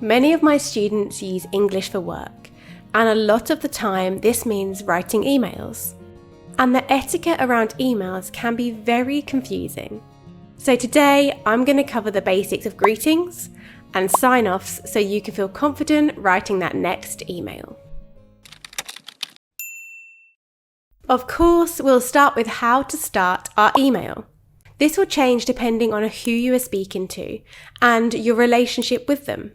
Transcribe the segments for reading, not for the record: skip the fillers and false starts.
Many of my students use English for work, and a lot of the time this means writing emails. And the etiquette around emails can be very confusing. So today I'm going to cover the basics of greetings and sign-offs so you can feel confident writing that next email. Of course, we'll start with how to start our email. This will change depending on who you are speaking to and your relationship with them.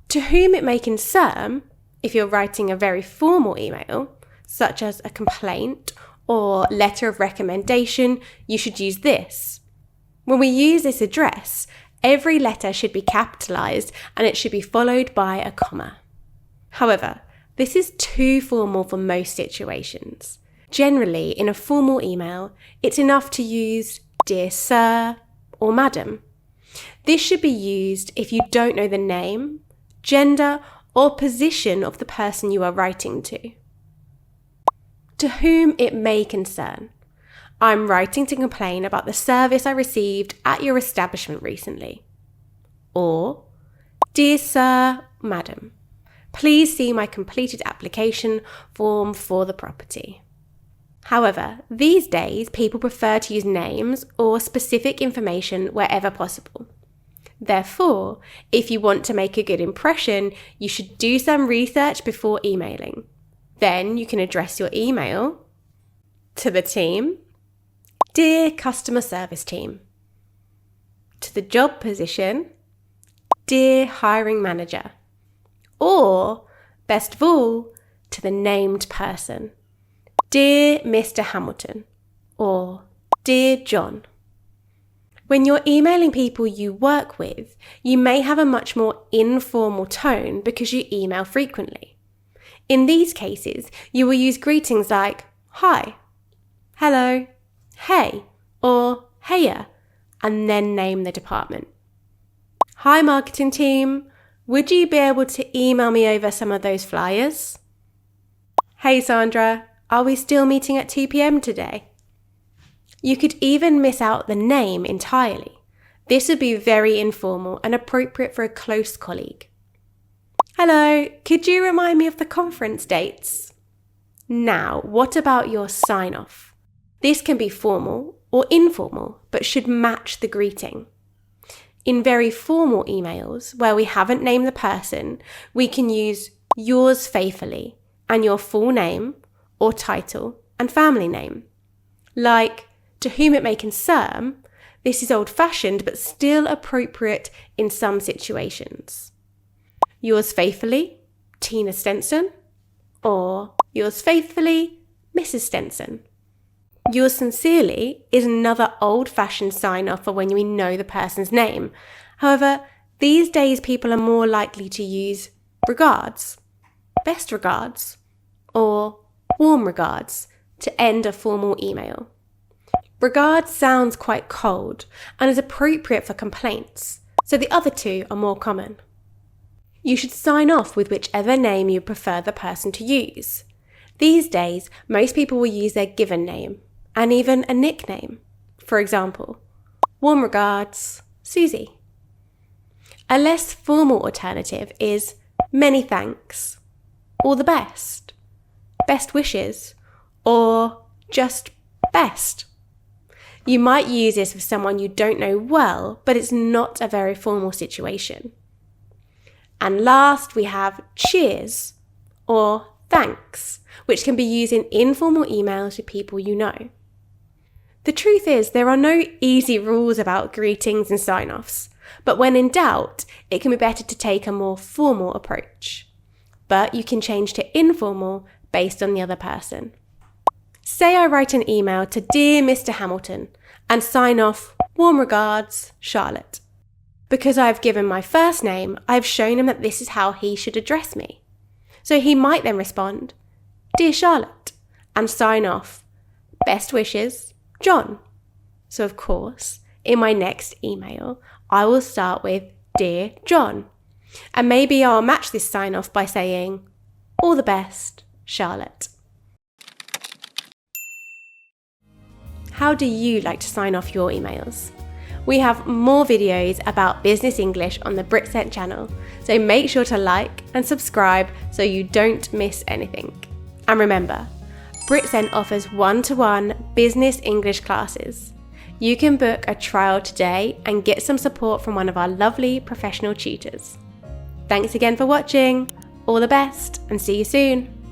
To whom it may concern, if you're writing a very formal email, such as a complaint or letter of recommendation, you should use this. When we use this address, every letter should be capitalised and it should be followed by a comma. However, this is too formal for most situations. Generally, in a formal email, it's enough to use Dear Sir or Madam. This should be used if you don't know the name, gender, or position of the person you are writing to. To whom it may concern. I'm writing to complain about the service I received at your establishment recently. Or, Dear Sir, Madam, please see my completed application form for the property. However, these days people prefer to use names or specific information wherever possible. Therefore, if you want to make a good impression, you should do some research before emailing. Then you can address your email to the team, Dear Customer Service Team. To the job position, Dear Hiring Manager. Or, best of all, to the named person, Dear Mr. Hamilton, or Dear John. When you're emailing people you work with, you may have a much more informal tone because you email frequently. In these cases, you will use greetings like hi, hello, hey, or heya, and then name the department. Hi marketing team, would you be able to email me over some of those flyers? Hey Sandra, are we still meeting at 2 p.m. today? You could even miss out the name entirely. This would be very informal and appropriate for a close colleague. Hello, could you remind me of the conference dates? Now, what about your sign-off? This can be formal or informal, but should match the greeting. In very formal emails, where we haven't named the person, we can use yours faithfully and your full name or title and family name. Like, to whom it may concern, this is old-fashioned but still appropriate in some situations. Yours faithfully, Tina Stenson, or yours faithfully, Mrs. Stenson. Yours sincerely is another old-fashioned sign-off for when we know the person's name. However, these days people are more likely to use regards, best regards, or warm regards to end a formal email. Regards sounds quite cold and is appropriate for complaints, so the other two are more common. You should sign off with whichever name you prefer the person to use. These days, most people will use their given name and even a nickname. For example, warm regards, Susie. A less formal alternative is many thanks, all the best, best wishes, or just best. You might use this with someone you don't know well, but it's not a very formal situation. And last, we have cheers or thanks, which can be used in informal emails with people you know. The truth is, there are no easy rules about greetings and sign-offs, but when in doubt, it can be better to take a more formal approach. But you can change to informal based on the other person. Say I write an email to Dear Mr. Hamilton and sign off, warm regards, Charlotte. Because I've given my first name, I've shown him that this is how he should address me. So he might then respond, Dear Charlotte, and sign off, best wishes, John. So of course, in my next email, I will start with Dear John. And maybe I'll match this sign off by saying, all the best, Charlotte. How do you like to sign off your emails? We have more videos about business English on the Britcent channel, so make sure to like and subscribe so you don't miss anything. And remember, Britcent offers one-to-one business English classes. You can book a trial today and get some support from one of our lovely professional tutors. Thanks again for watching. All the best and see you soon.